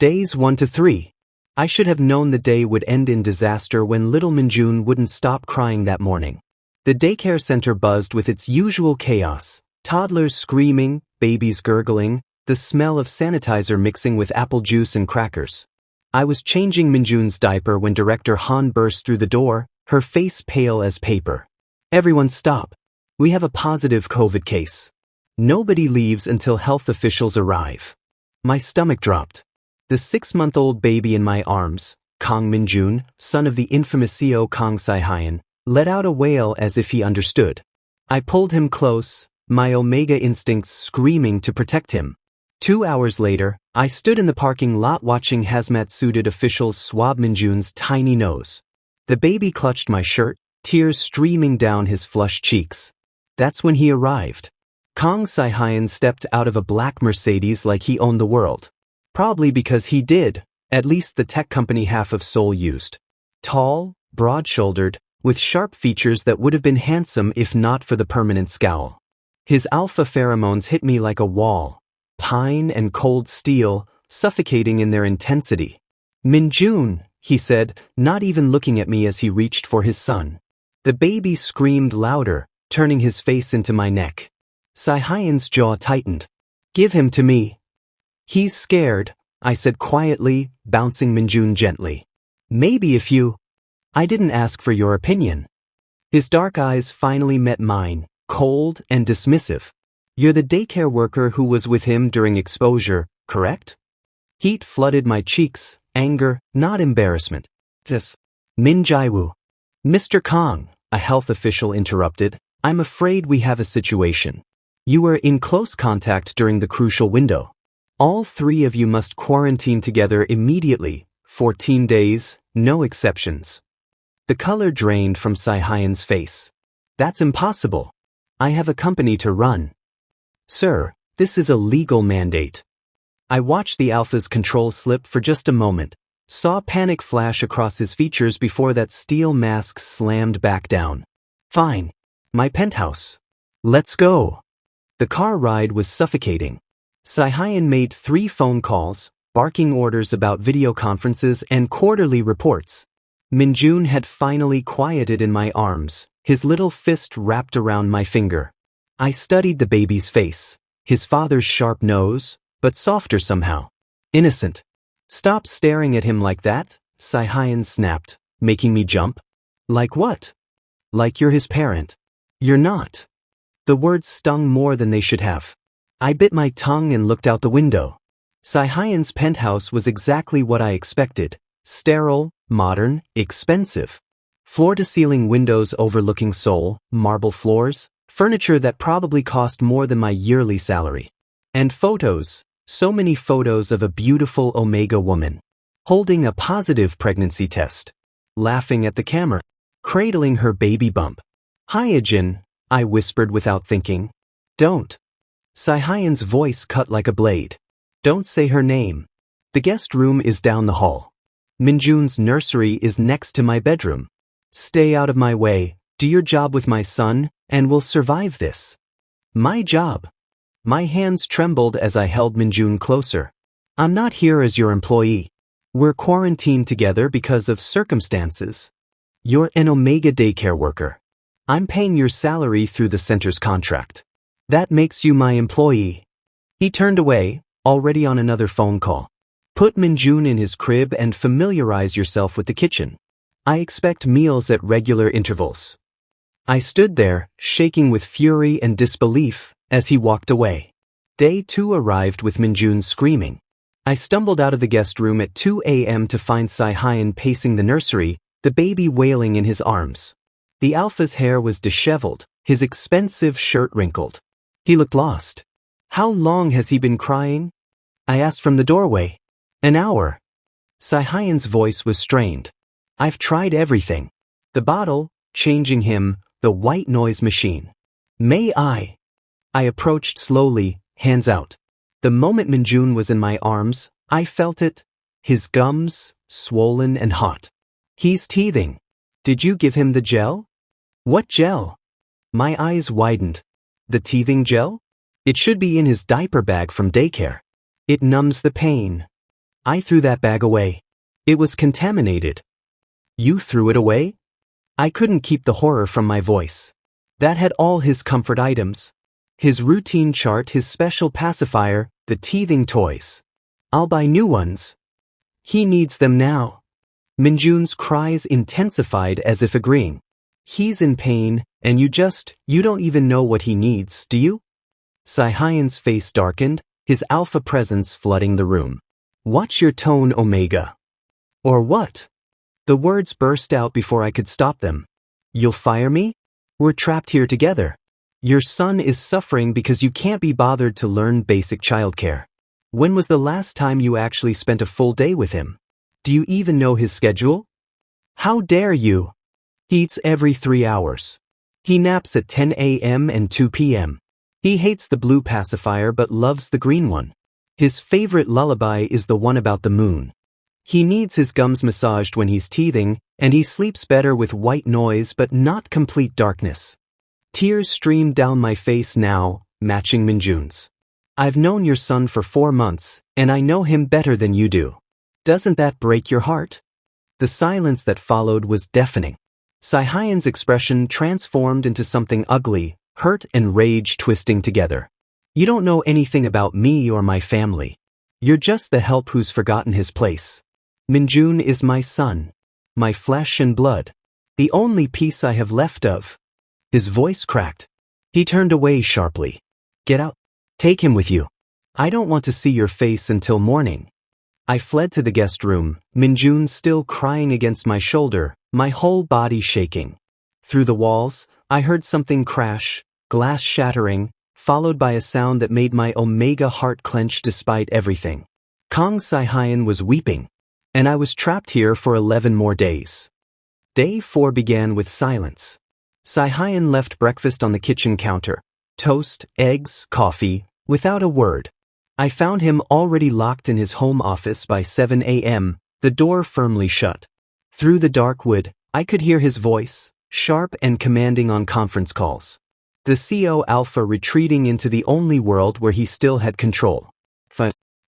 Days 1 to 3. I should have known the day would end in disaster when little Min Jiwoo wouldn't stop crying that morning. The daycare center buzzed with its usual chaos. Toddlers screaming, babies gurgling, the smell of sanitizer mixing with apple juice and crackers. I was changing Min Jiwoo's diaper when Director Han burst through the door, her face pale as paper. Everyone stop. We have a positive COVID case. Nobody leaves until health officials arrive. My stomach dropped. The 6-month-old baby in my arms, Kang Min Jiwoo, son of the infamous CEO Kang Sihyeon, let out a wail as if he understood. I pulled him close, my Omega instincts screaming to protect him. 2 hours later, I stood in the parking lot watching hazmat-suited officials swab Min Jiwoo's tiny nose. The baby clutched my shirt, tears streaming down his flushed cheeks. That's when he arrived. Kang Sihyeon stepped out of a black Mercedes like he owned the world. Probably because he did, at least the tech company half of Seoul used. Tall, broad-shouldered, with sharp features that would have been handsome if not for the permanent scowl. His alpha pheromones hit me like a wall, pine and cold steel, suffocating in their intensity. Min Jiwoo, he said, not even looking at me as he reached for his son. The baby screamed louder, turning his face into my neck. Sihyeon's jaw tightened. Give him to me. He's scared, I said quietly, bouncing Min Jiwoo gently. Maybe if you... I didn't ask for your opinion. His dark eyes finally met mine, cold and dismissive. You're the daycare worker who was with him during exposure, correct? Heat flooded my cheeks, anger, not embarrassment. Yes. Min Jiwoo. Mr. Kang, a health official interrupted, I'm afraid we have a situation. You were in close contact during the crucial window. All 3 of you must quarantine together immediately, 14 days, no exceptions. The color drained from Sihyeon's face. That's impossible. I have a company to run. Sir, this is a legal mandate. I watched the alpha's control slip for just a moment, saw panic flash across his features before that steel mask slammed back down. Fine. My penthouse. Let's go. The car ride was suffocating. Sihyeon made 3 phone calls, barking orders about video conferences and quarterly reports. Min Jiwoo had finally quieted in my arms, his little fist wrapped around my finger. I studied the baby's face, his father's sharp nose, but softer somehow. Innocent. Stop staring at him like that, Sihyeon snapped, making me jump. Like what? Like you're his parent. You're not. The words stung more than they should have. I bit my tongue and looked out the window. Sihyeon's penthouse was exactly what I expected. Sterile, modern, expensive. Floor-to-ceiling windows overlooking Seoul, marble floors, furniture that probably cost more than my yearly salary. And photos, so many photos of a beautiful Omega woman. Holding a positive pregnancy test. Laughing at the camera. Cradling her baby bump. Hyojin, I whispered without thinking. Don't. Sihyeon's voice cut like a blade. Don't say her name. The guest room is down the hall. Min Jiwoo's nursery is next to my bedroom. Stay out of my way, do your job with my son, and we'll survive this. My job. My hands trembled as I held Min Jiwoo closer. I'm not here as your employee. We're quarantined together because of circumstances. You're an Omega daycare worker. I'm paying your salary through the center's contract. That makes you my employee. He turned away, already on another phone call. Put Min Jiwoo in his crib and familiarize yourself with the kitchen. I expect meals at regular intervals. I stood there, shaking with fury and disbelief, as he walked away. Day 2 arrived with Min Jiwoo screaming. I stumbled out of the guest room at 2 a.m. to find Sihyeon pacing the nursery, the baby wailing in his arms. The alpha's hair was disheveled, his expensive shirt wrinkled. He looked lost. How long has he been crying? I asked from the doorway. An hour. Sihyeon's voice was strained. I've tried everything. The bottle, changing him, the white noise machine. May I? I approached slowly, hands out. The moment Min Jiwoo was in my arms, I felt it. His gums, swollen and hot. He's teething. Did you give him the gel? What gel? My eyes widened. The teething gel? It should be in his diaper bag from daycare. It numbs the pain. I threw that bag away. It was contaminated. You threw it away? I couldn't keep the horror from my voice. That had all his comfort items. His routine chart, his special pacifier, the teething toys. I'll buy new ones. He needs them now. Minjun's cries intensified as if agreeing. He's in pain, and you don't even know what he needs, do you? Sihyeon's face darkened, his alpha presence flooding the room. Watch your tone, Omega. Or what? The words burst out before I could stop them. You'll fire me? We're trapped here together. Your son is suffering because you can't be bothered to learn basic childcare. When was the last time you actually spent a full day with him? Do you even know his schedule? How dare you? He eats every 3 hours. He naps at 10 a.m. and 2 p.m. He hates the blue pacifier but loves the green one. His favorite lullaby is the one about the moon. He needs his gums massaged when he's teething, and he sleeps better with white noise but not complete darkness. Tears streamed down my face now, matching Minjun's. I've known your son for 4 months, and I know him better than you do. Doesn't that break your heart? The silence that followed was deafening. Sihyeon's expression transformed into something ugly, hurt and rage twisting together. You don't know anything about me or my family. You're just the help who's forgotten his place. Minjun is my son, my flesh and blood, the only piece I have left of. His voice cracked. He turned away sharply. Get out. Take him with you. I don't want to see your face until morning. I fled to the guest room, Minjun still crying against my shoulder, my whole body shaking. Through the walls, I heard something crash, glass shattering, followed by a sound that made my Omega heart clench despite everything. Kang Sihyeon was weeping, and I was trapped here for 11 more days. Day 4 began with silence. Sihyeon left breakfast on the kitchen counter. Toast, eggs, coffee, without a word. I found him already locked in his home office by 7 a.m., the door firmly shut. Through the dark wood, I could hear his voice, sharp and commanding on conference calls. The CO Alpha retreating into the only world where he still had control.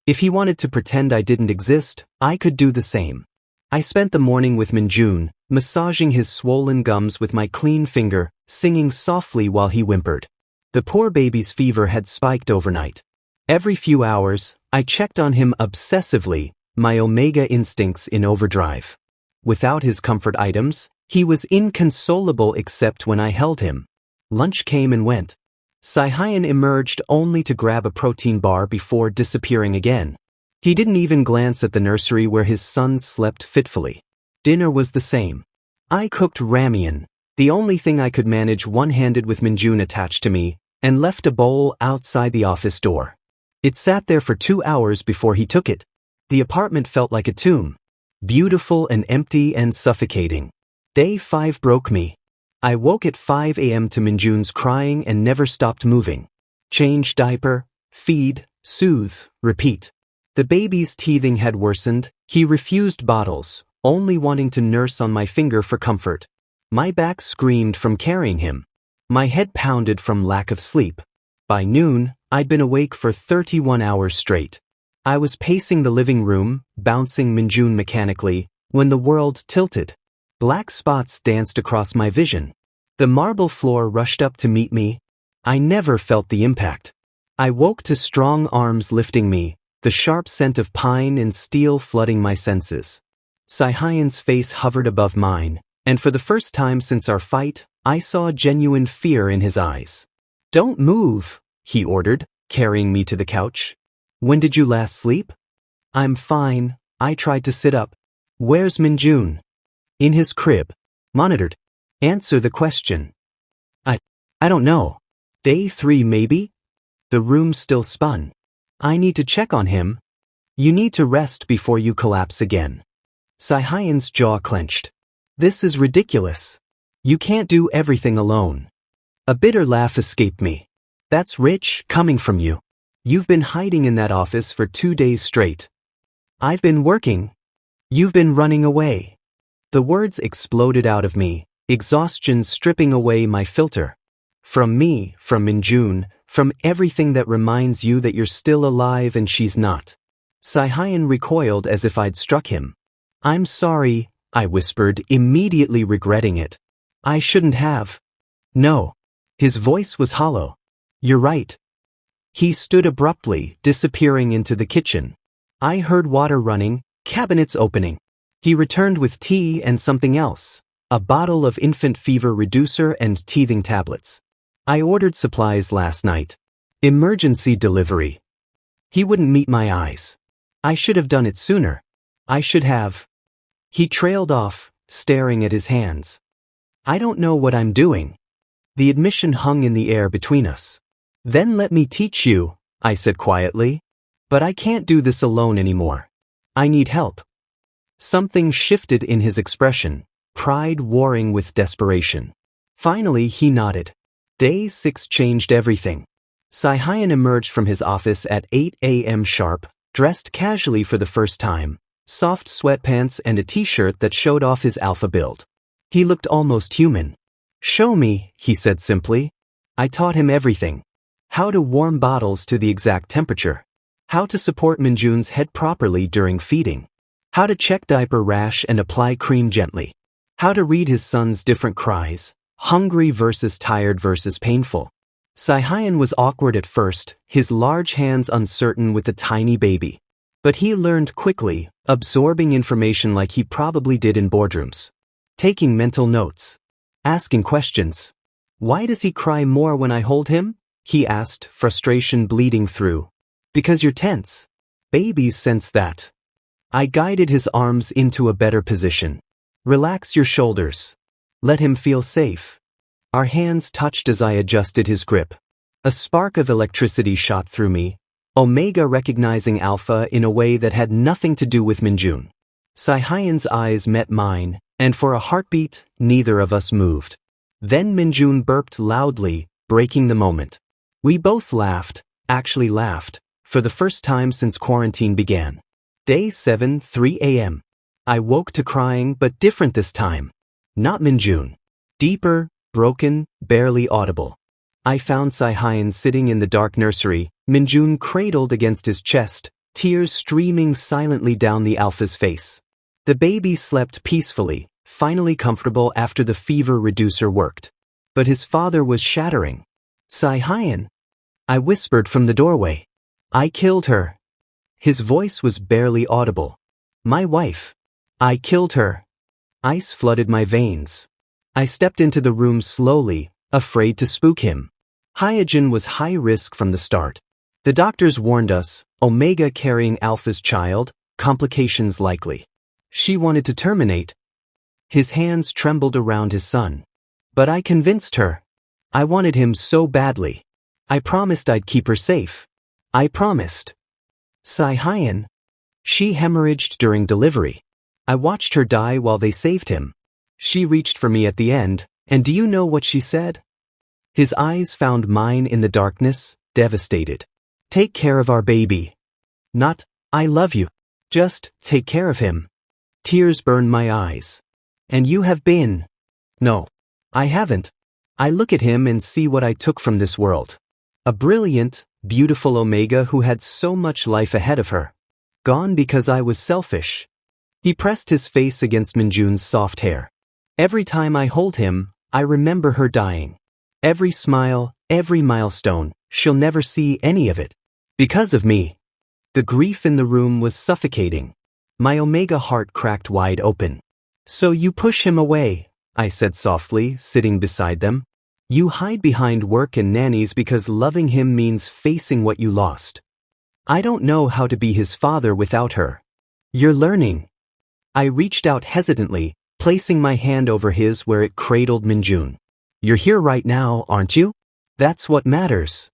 If he wanted to pretend I didn't exist, I could do the same. I spent the morning with Minjun, massaging his swollen gums with my clean finger, singing softly while he whimpered. The poor baby's fever had spiked overnight. Every few hours, I checked on him obsessively, my Omega instincts in overdrive. Without his comfort items, he was inconsolable except when I held him. Lunch came and went. Sihyeon emerged only to grab a protein bar before disappearing again. He didn't even glance at the nursery where his son slept fitfully. Dinner was the same. I cooked ramen, the only thing I could manage one-handed with Minjun attached to me, and left a bowl outside the office door. It sat there for 2 hours before he took it. The apartment felt like a tomb. Beautiful and empty and suffocating. Day 5 broke me. I woke at 5 a.m. to Minjun's crying and never stopped moving. Change diaper, feed, soothe, repeat. The baby's teething had worsened. He refused bottles, only wanting to nurse on my finger for comfort. My back screamed from carrying him. My head pounded from lack of sleep. By noon, I'd been awake for 31 hours straight. I was pacing the living room, bouncing Minjun mechanically, when the world tilted. Black spots danced across my vision. The marble floor rushed up to meet me. I never felt the impact. I woke to strong arms lifting me, the sharp scent of pine and steel flooding my senses. Sihyeon's face hovered above mine, and for the first time since our fight, I saw genuine fear in his eyes. Don't move, he ordered, carrying me to the couch. When did you last sleep? I'm fine. I tried to sit up. Where's Minjun? In his crib. Monitored. Answer the question. I don't know. Day 3 maybe? The room still spun. I need to check on him. You need to rest before you collapse again. Sihyeon's jaw clenched. This is ridiculous. You can't do everything alone. A bitter laugh escaped me. That's rich coming from you. You've been hiding in that office for 2 days straight. I've been working. You've been running away. The words exploded out of me, exhaustion stripping away my filter. From me, from Minjun, from everything that reminds you that you're still alive and she's not. Sihyeon recoiled as if I'd struck him. "I'm sorry," I whispered, immediately regretting it. "I shouldn't have." "No." His voice was hollow. "You're right." He stood abruptly, disappearing into the kitchen. I heard water running, cabinets opening. He returned with tea and something else, a bottle of infant fever reducer and teething tablets. "I ordered supplies last night. Emergency delivery." He wouldn't meet my eyes. "I should have done it sooner. I should have." He trailed off, staring at his hands. "I don't know what I'm doing." The admission hung in the air between us. "Then let me teach you," I said quietly. "But I can't do this alone anymore. I need help." Something shifted in his expression, pride warring with desperation. Finally he nodded. Day 6 changed everything. Sihyeon emerged from his office at 8 a.m. sharp, dressed casually for the first time, soft sweatpants and a t-shirt that showed off his alpha build. He looked almost human. "Show me," he said simply. I taught him everything. How to warm bottles to the exact temperature. How to support Minjun's head properly during feeding. How to check diaper rash and apply cream gently. How to read his son's different cries, hungry versus tired versus painful. Sihyeon was awkward at first, his large hands uncertain with the tiny baby. But he learned quickly, absorbing information like he probably did in boardrooms. Taking mental notes. Asking questions. "Why does he cry more when I hold him?" he asked, frustration bleeding through. "Because you're tense. Babies sense that." I guided his arms into a better position. "Relax your shoulders. Let him feel safe." Our hands touched as I adjusted his grip. A spark of electricity shot through me, Omega recognizing Alpha in a way that had nothing to do with Minjun. Sihyeon's eyes met mine, and for a heartbeat, neither of us moved. Then Minjun burped loudly, breaking the moment. We both laughed, actually laughed, for the first time since quarantine began. Day 7, 3 a.m. I woke to crying, but different this time. Not Minjun. Deeper, broken, barely audible. I found Sihyeon sitting in the dark nursery, Minjun cradled against his chest, tears streaming silently down the alpha's face. The baby slept peacefully, finally comfortable after the fever reducer worked. But his father was shattering. "Sihyeon," I whispered from the doorway. "I killed her." His voice was barely audible. "My wife. I killed her." Ice flooded my veins. I stepped into the room slowly, afraid to spook him. Hyojin was high risk from the start. The doctors warned us, Omega carrying Alpha's child, complications likely. She wanted to terminate. His hands trembled around his son. But I convinced her. I wanted him so badly. I promised I'd keep her safe. I promised. Sihyeon. She hemorrhaged during delivery. I watched her die while they saved him. She reached for me at the end, and do you know what she said? His eyes found mine in the darkness, devastated. "Take care of our baby." Not, "I love you." Just, "Take care of him." Tears burned my eyes. "And you have been." "No. I haven't." I look at him and see what I took from this world. A brilliant, beautiful Omega who had so much life ahead of her. Gone because I was selfish. He pressed his face against Minjun's soft hair. Every time I hold him, I remember her dying. Every smile, every milestone, she'll never see any of it. Because of me. The grief in the room was suffocating. My Omega heart cracked wide open. "So you push him away," I said softly, sitting beside them. "You hide behind work and nannies because loving him means facing what you lost. I don't know how to be his father without her. You're learning." I reached out hesitantly, placing my hand over his where it cradled Minjun. "You're here right now, aren't you? That's what matters."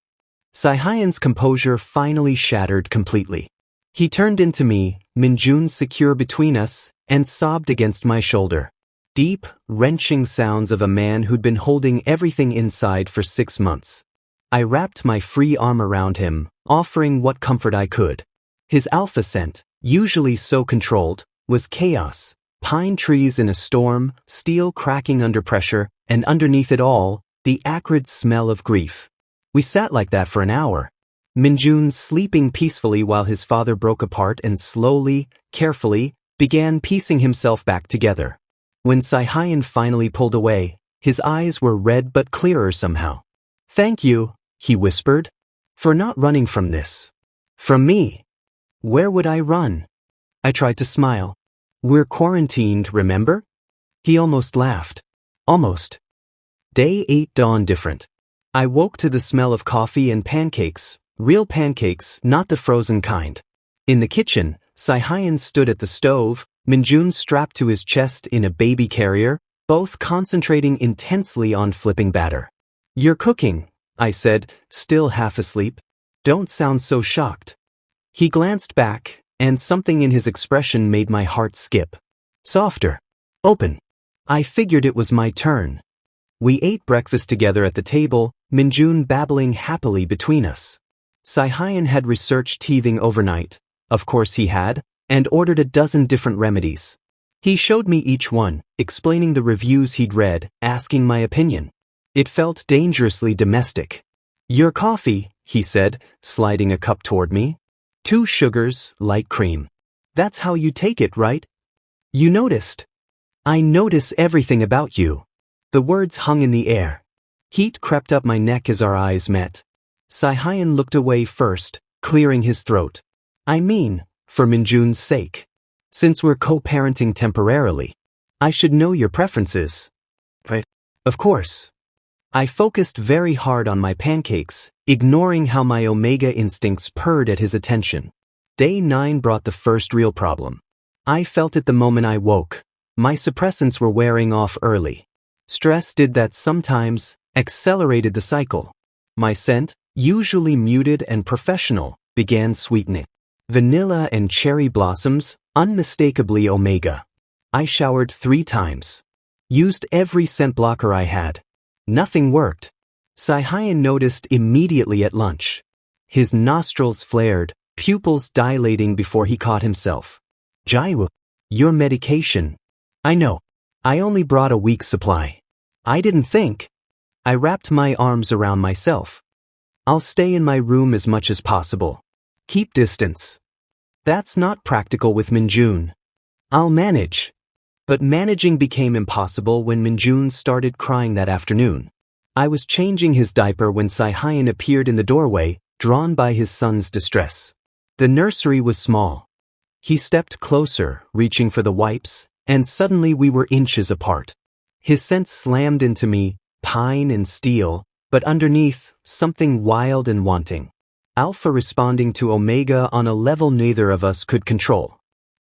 Sihyeon's composure finally shattered completely. He turned into me, Minjun secure between us, and sobbed against my shoulder. Deep, wrenching sounds of a man who'd been holding everything inside for 6 months. I wrapped my free arm around him, offering what comfort I could. His alpha scent, usually so controlled, was chaos. Pine trees in a storm, steel cracking under pressure, and underneath it all, the acrid smell of grief. We sat like that for an hour. Min Jiwoo sleeping peacefully while his father broke apart and slowly, carefully, began piecing himself back together. When Sihyeon finally pulled away, his eyes were red but clearer somehow. "Thank you," he whispered, "for not running from this. From me. Where would I run?" I tried to smile. "We're quarantined, remember?" He almost laughed. Almost. Day 8 dawned different. I woke to the smell of coffee and pancakes, real pancakes, not the frozen kind. In the kitchen, Sihyeon stood at the stove, Min Jiwoo strapped to his chest in a baby carrier, both concentrating intensely on flipping batter. "You're cooking," I said, still half asleep. "Don't sound so shocked." He glanced back, and something in his expression made my heart skip. Softer. Open. I figured it was my turn. We ate breakfast together at the table, Min Jiwoo babbling happily between us. Sihyeon had researched teething overnight, of course he had, and ordered a dozen different remedies. He showed me each one, explaining the reviews he'd read, asking my opinion. It felt dangerously domestic. "Your coffee," he said, sliding a cup toward me. "2 sugars, light cream. That's how you take it, right? You noticed." "I notice everything about you." The words hung in the air. Heat crept up my neck as our eyes met. Sihyeon looked away first, clearing his throat. "I mean, for Min Jiwoo's sake. Since we're co-parenting temporarily, I should know your preferences." "Right. Of course." I focused very hard on my pancakes, ignoring how my Omega instincts purred at his attention. Day 9 brought the first real problem. I felt it the moment I woke. My suppressants were wearing off early. Stress did that sometimes, accelerated the cycle. My scent, usually muted and professional, began sweetening. Vanilla and cherry blossoms, unmistakably Omega. I showered 3 times. Used every scent blocker I had. Nothing worked. Sihyeon noticed immediately at lunch. His nostrils flared, pupils dilating before he caught himself. "Jiwoo, your medication." "I know. I only brought a week's supply." "I didn't think." I wrapped my arms around myself. "I'll stay in my room as much as possible. Keep distance." "That's not practical with Min Jiwoo." "I'll manage." But managing became impossible when Min Jiwoo started crying that afternoon. I was changing his diaper when Sihyeon appeared in the doorway, drawn by his son's distress. The nursery was small. He stepped closer, reaching for the wipes, and suddenly we were inches apart. His scent slammed into me, pine and steel, but underneath, something wild and wanting. Alpha responding to Omega on a level neither of us could control.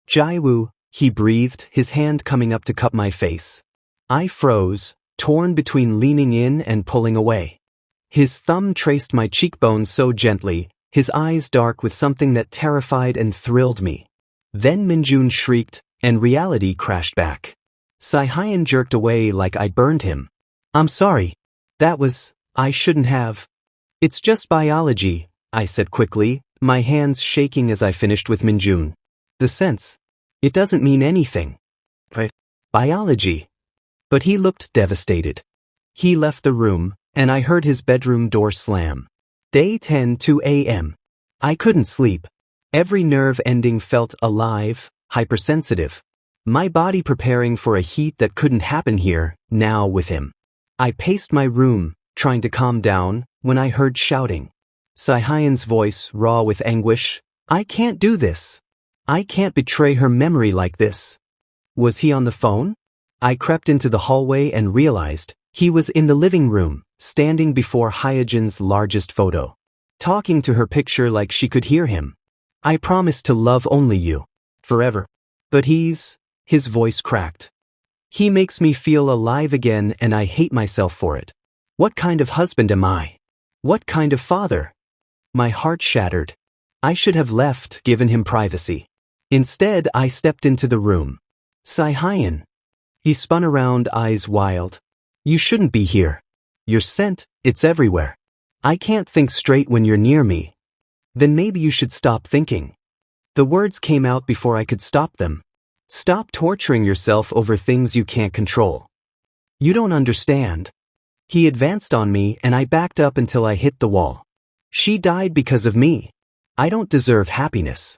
"Jiwoo," he breathed, his hand coming up to cup my face. I froze, torn between leaning in and pulling away. His thumb traced my cheekbone so gently, his eyes dark with something that terrified and thrilled me. Then Min Jiwoo shrieked, and reality crashed back. Sihyeon jerked away like I'd burned him. "I'm sorry. I shouldn't have." "It's just biology," I said quickly, my hands shaking as I finished with Min Jiwoo. "The sense. It doesn't mean anything." "Right. Biology." But he looked devastated. He left the room, and I heard his bedroom door slam. Day 10, 2 a.m. I couldn't sleep. Every nerve ending felt alive, hypersensitive. My body preparing for a heat that couldn't happen here, now with him. I paced my room, trying to calm down, when I heard shouting. Sihyeon's voice, raw with anguish. "I can't do this. I can't betray her memory like this." Was he on the phone? I crept into the hallway and realized he was in the living room, standing before Hyejin's largest photo. Talking to her picture like she could hear him. "I promise to love only you. Forever." But his voice cracked. "He makes me feel alive again and I hate myself for it. What kind of husband am I? What kind of father?" My heart shattered. I should have left, given him privacy. Instead, I stepped into the room. "Sihyeon." He spun around, eyes wild. "You shouldn't be here. Your scent, it's everywhere. I can't think straight when you're near me." "Then maybe you should stop thinking." The words came out before I could stop them. "Stop torturing yourself over things you can't control. You don't understand." He advanced on me and I backed up until I hit the wall. She died because of me. I don't deserve happiness.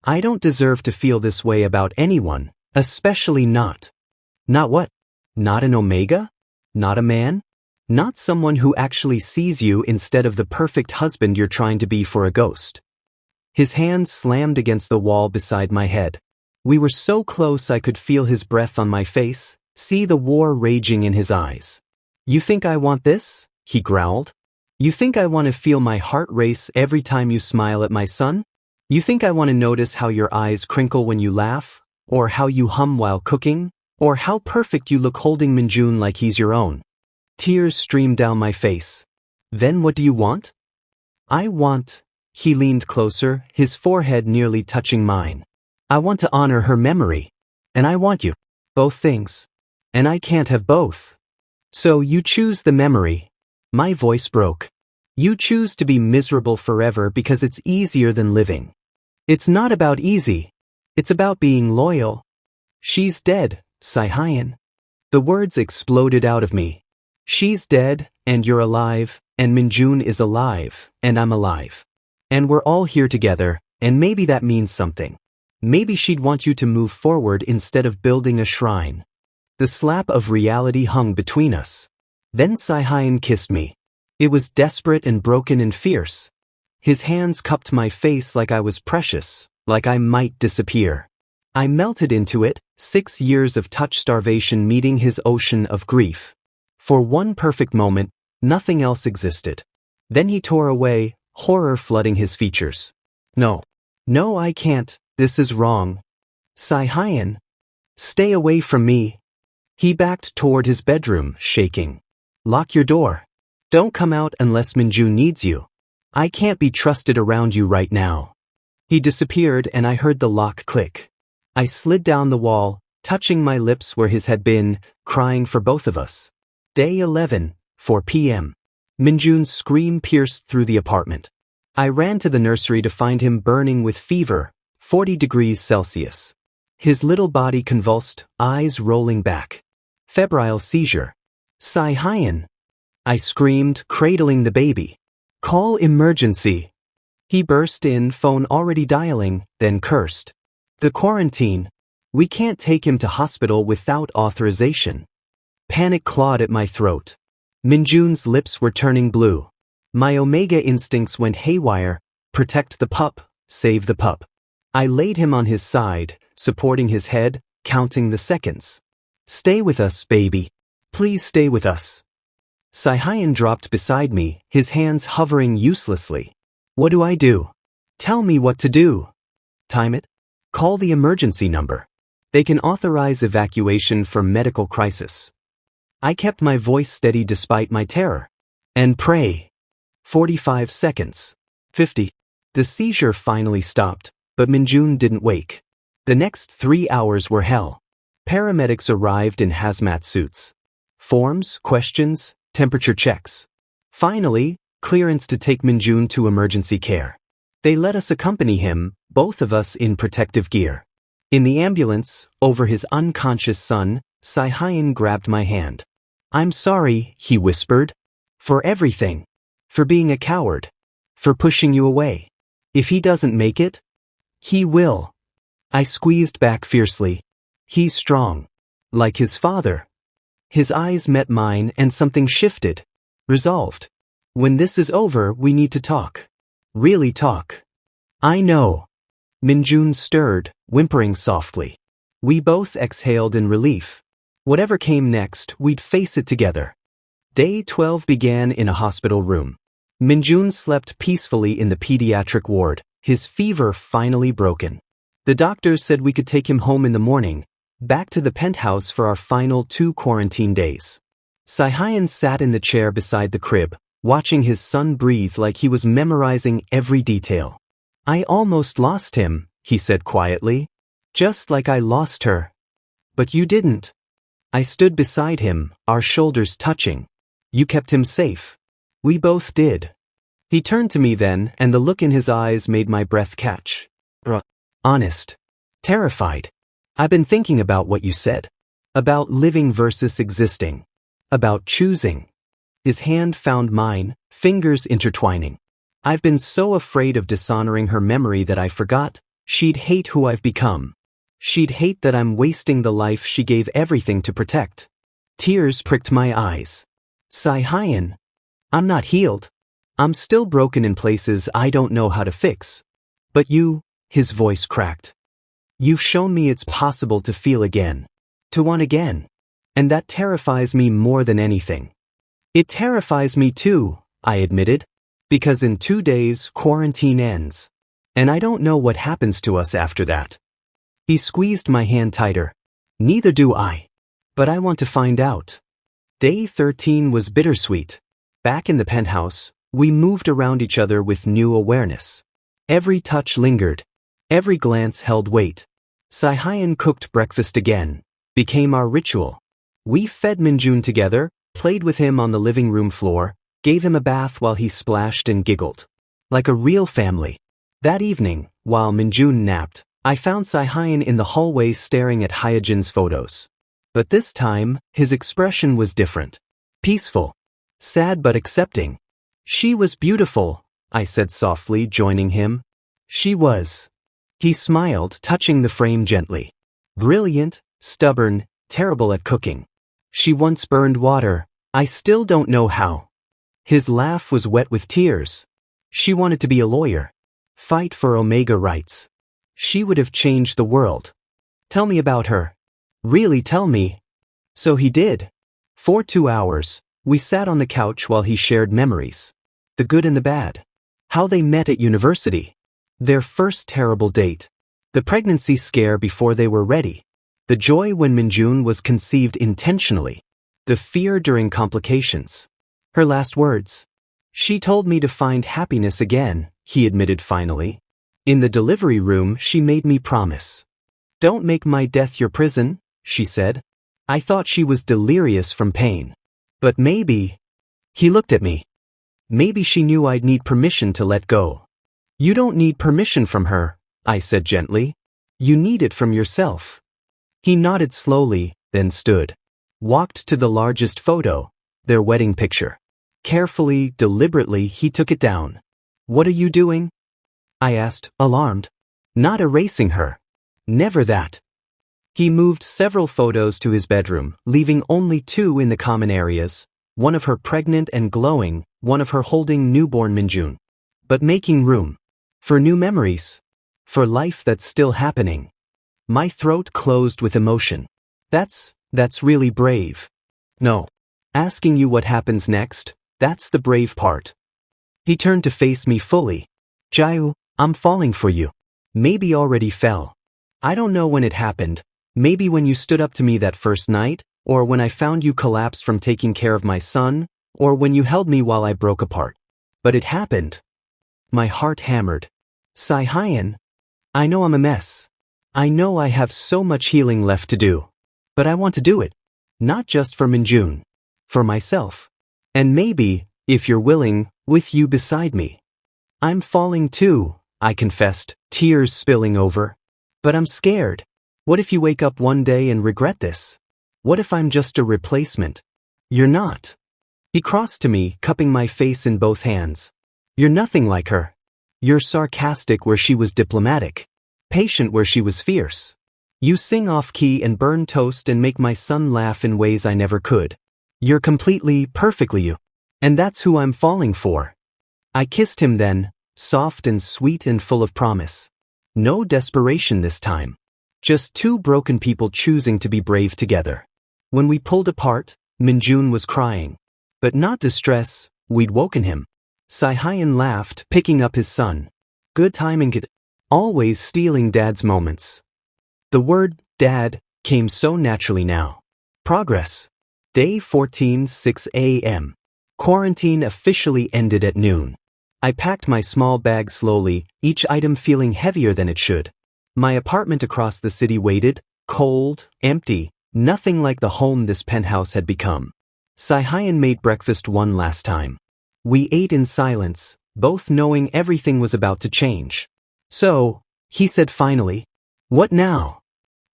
I don't deserve to feel this way about anyone, especially not. Not what? Not an Omega? Not a man? Not someone who actually sees you instead of the perfect husband you're trying to be for a ghost. His hand slammed against the wall beside my head. We were so close I could feel his breath on my face, see the war raging in his eyes. You think I want this? He growled. You think I want to feel my heart race every time you smile at my son? You think I want to notice how your eyes crinkle when you laugh? Or how you hum while cooking? Or how perfect you look holding Min Jiwoo like he's your own? Tears streamed down my face. Then what do you want? I want... He leaned closer, his forehead nearly touching mine. I want to honor her memory. And I want you. Both things. And I can't have both. So you choose the memory. My voice broke. You choose to be miserable forever because it's easier than living. It's not about easy. It's about being loyal. She's dead, Sihyeon. The words exploded out of me. She's dead, and you're alive, and Min Jiwoo is alive, and I'm alive. And we're all here together, and maybe that means something. Maybe she'd want you to move forward instead of building a shrine. The slap of reality hung between us. Then Sihyeon kissed me. It was desperate and broken and fierce. His hands cupped my face like I was precious, like I might disappear. I melted into it, 6 years of touch starvation meeting his ocean of grief. For one perfect moment, nothing else existed. Then he tore away, horror flooding his features. No. No, I can't. This is wrong. Sihyeon. Stay away from me. He backed toward his bedroom, shaking. Lock your door. Don't come out unless Min Jiwoo needs you. I can't be trusted around you right now. He disappeared and I heard the lock click. I slid down the wall, touching my lips where his had been, crying for both of us. Day 11, 4 p.m. Min Jiwoo's scream pierced through the apartment. I ran to the nursery to find him burning with fever, 40 degrees Celsius. His little body convulsed, eyes rolling back. Febrile seizure. Sihyeon. I screamed, cradling the baby. Call emergency. He burst in, phone already dialing, then cursed. The quarantine. We can't take him to hospital without authorization. Panic clawed at my throat. Min Jiwoo's lips were turning blue. My Omega instincts went haywire. Protect the pup, save the pup. I laid him on his side, supporting his head, counting the seconds. Stay with us, baby. Please stay with us. Sihyeon dropped beside me, his hands hovering uselessly. What do I do? Tell me what to do. Time it. Call the emergency number. They can authorize evacuation for medical crisis. I kept my voice steady despite my terror. And pray. 45 seconds. 50. The seizure finally stopped, but Min Jiwoo didn't wake. The next 3 hours were hell. Paramedics arrived in hazmat suits. Forms, questions, temperature checks. Finally, clearance to take Min Jiwoo to emergency care. They let us accompany him, both of us in protective gear. In the ambulance, over his unconscious son, Sihyeon grabbed my hand. I'm sorry, he whispered. For everything. For being a coward. For pushing you away. If he doesn't make it, he will. I squeezed back fiercely. He's strong. Like his father. His eyes met mine and something shifted. Resolved. When this is over, we need to talk. Really talk. I know. Min Jiwoo stirred, whimpering softly. We both exhaled in relief. Whatever came next, we'd face it together. Day 12 began in a hospital room. Min Jiwoo slept peacefully in the pediatric ward, his fever finally broken. The doctors said we could take him home in the morning, back to the penthouse for our final 2 quarantine days. Sihyeon sat in the chair beside the crib, watching his son breathe like he was memorizing every detail. I almost lost him, he said quietly. Just like I lost her. But you didn't. I stood beside him, our shoulders touching. You kept him safe. We both did. He turned to me then, and the look in his eyes made my breath catch. Honest. Terrified. I've been thinking about what you said. About living versus existing. About choosing. His hand found mine, fingers intertwining. I've been so afraid of dishonoring her memory that I forgot. She'd hate who I've become. She'd hate that I'm wasting the life she gave everything to protect. Tears pricked my eyes. Sihyeon, I'm not healed. I'm still broken in places I don't know how to fix. But you, his voice cracked. You've shown me it's possible to feel again. To want again. And that terrifies me more than anything. It terrifies me too, I admitted. Because in 2 days, quarantine ends. And I don't know what happens to us after that. He squeezed my hand tighter. Neither do I. But I want to find out. Day 13 was bittersweet. Back in the penthouse, we moved around each other with new awareness. Every touch lingered. Every glance held weight. Sihyeon cooked breakfast again. Became our ritual. We fed Min Jiwoo together, played with him on the living room floor, gave him a bath while he splashed and giggled. Like a real family. That evening, while Min Jiwoo napped, I found Sihyeon in the hallway staring at Hyejin's photos. But this time, his expression was different. Peaceful. Sad but accepting. She was beautiful, I said softly, joining him. She was. He smiled, touching the frame gently. Brilliant, stubborn, terrible at cooking. She once burned water. I still don't know how. His laugh was wet with tears. She wanted to be a lawyer. Fight for Omega rights. She would have changed the world. Tell me about her. Really tell me. So he did. For 2 hours, we sat on the couch while he shared memories. The good and the bad. How they met at university. Their first terrible date. The pregnancy scare before they were ready. The joy when Min Jiwoo was conceived intentionally. The fear during complications. Her last words. She told me to find happiness again, he admitted finally. In the delivery room, she made me promise. Don't make my death your prison, she said. I thought she was delirious from pain. But maybe. He looked at me. Maybe she knew I'd need permission to let go. You don't need permission from her, I said gently. You need it from yourself. He nodded slowly, then stood. Walked to the largest photo, their wedding picture. Carefully, deliberately, he took it down. What are you doing? I asked, alarmed. Not erasing her. Never that. He moved several photos to his bedroom, leaving only 2 in the common areas, one of her pregnant and glowing, one of her holding newborn Min Jiwoo. But making room. For new memories. For life that's still happening. My throat closed with emotion. That's really brave. No. Asking you what happens next, that's the brave part. He turned to face me fully. Jiwoo, I'm falling for you. Maybe already fell. I don't know when it happened. Maybe when you stood up to me that first night, or when I found you collapse from taking care of my son, or when you held me while I broke apart. But it happened. My heart hammered. Sihyeon, I know I'm a mess. I know I have so much healing left to do. But I want to do it. Not just for Min Jiwoo. For myself. And maybe, if you're willing, with you beside me. I'm falling too, I confessed, tears spilling over. But I'm scared. What if you wake up one day and regret this? What if I'm just a replacement? You're not. He crossed to me, cupping my face in both hands. You're nothing like her. You're sarcastic where she was diplomatic. Patient where she was fierce. You sing off-key and burn toast and make my son laugh in ways I never could. You're completely, perfectly you. And that's who I'm falling for. I kissed him then, soft and sweet and full of promise. No desperation this time. Just 2 broken people choosing to be brave together. When we pulled apart, Min Jiwoo was crying. But not distress, we'd woken him. Sihyeon laughed, picking up his son. Good timing, kid. Always stealing Dad's moments. The word, Dad, came so naturally now. Progress. Day 14, 6 a.m. Quarantine officially ended at noon. I packed my small bag slowly, each item feeling heavier than it should. My apartment across the city waited, cold, empty, nothing like the home this penthouse had become. Sihyeon made breakfast one last time. We ate in silence, both knowing everything was about to change. So, he said finally, what now?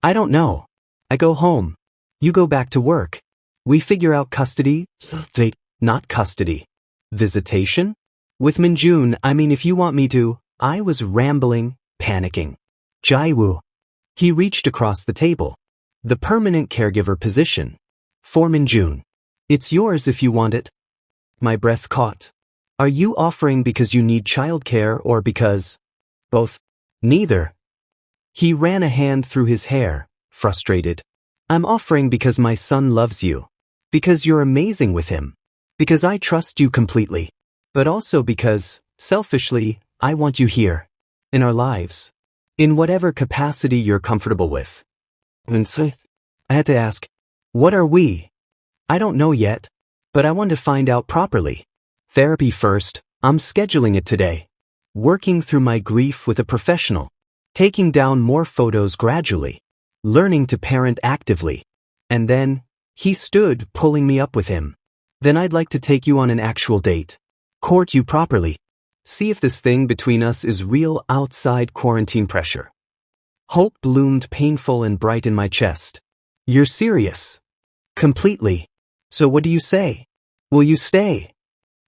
I don't know. I go home. You go back to work. We figure out custody. Not custody. Visitation? With Minjun, I mean if you want me to, I was rambling, panicking. Jiwoo. He reached across the table. The permanent caregiver position. For Minjun. It's yours if you want it. My breath caught. Are you offering because you need childcare or because? Both. Neither. He ran a hand through his hair, frustrated. I'm offering because my son loves you. Because you're amazing with him. Because I trust you completely. But also because, selfishly, I want you here. In our lives. In whatever capacity you're comfortable with. I had to ask, what are we? I don't know yet. But I want to find out properly. Therapy first, I'm scheduling it today. Working through my grief with a professional. Taking down more photos gradually. Learning to parent actively. And then, he stood pulling me up with him. Then I'd like to take you on an actual date. Court you properly. See if this thing between us is real outside quarantine pressure. Hope bloomed painful and bright in my chest. You're serious? Completely. So what do you say? Will you stay?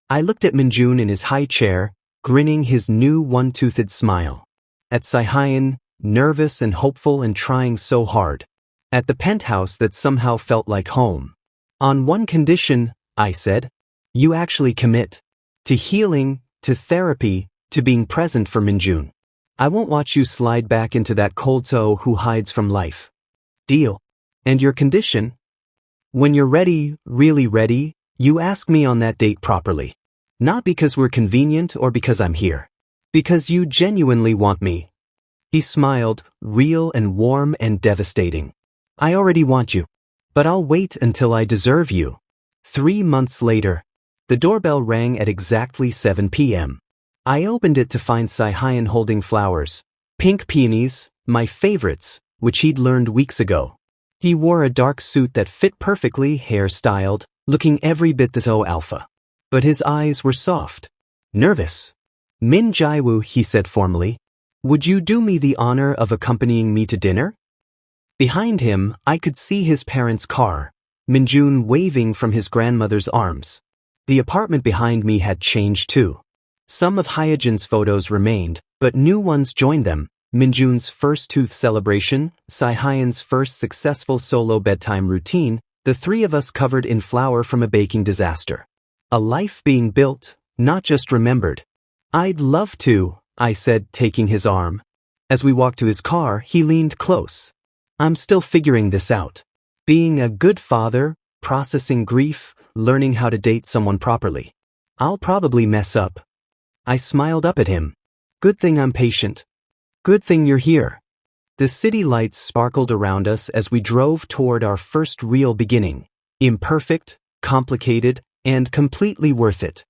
I looked at Minjun in his high chair, grinning his new one-toothed smile. At Sihyeon, nervous and hopeful and trying so hard. At the penthouse that somehow felt like home. On one condition, I said. You actually commit. To healing, to therapy, to being present for Minjun. I won't watch you slide back into that cold toe who hides from life. Deal. And your condition? When you're ready, really ready, you ask me on that date properly. Not because we're convenient or because I'm here. Because you genuinely want me. He smiled, real and warm and devastating. I already want you. But I'll wait until I deserve you. 3 months later. The doorbell rang at exactly 7 p.m. I opened it to find Sihyeon holding flowers. Pink peonies, my favorites, which he'd learned weeks ago. He wore a dark suit that fit perfectly, hair-styled, looking every bit the so alpha. But his eyes were soft. Nervous. Min Jiwoo, he said formally. Would you do me the honor of accompanying me to dinner? Behind him, I could see his parents' car, Minjun waving from his grandmother's arms. The apartment behind me had changed too. Some of Hyejin's photos remained, but new ones joined them. Minjun's first tooth celebration, Sihyeon's first successful solo bedtime routine, the three of us covered in flour from a baking disaster. A life being built, not just remembered. I'd love to, I said, taking his arm. As we walked to his car, he leaned close. I'm still figuring this out. Being a good father, processing grief, learning how to date someone properly. I'll probably mess up. I smiled up at him. Good thing I'm patient. Good thing you're here. The city lights sparkled around us as we drove toward our first real beginning. Imperfect, complicated, and completely worth it.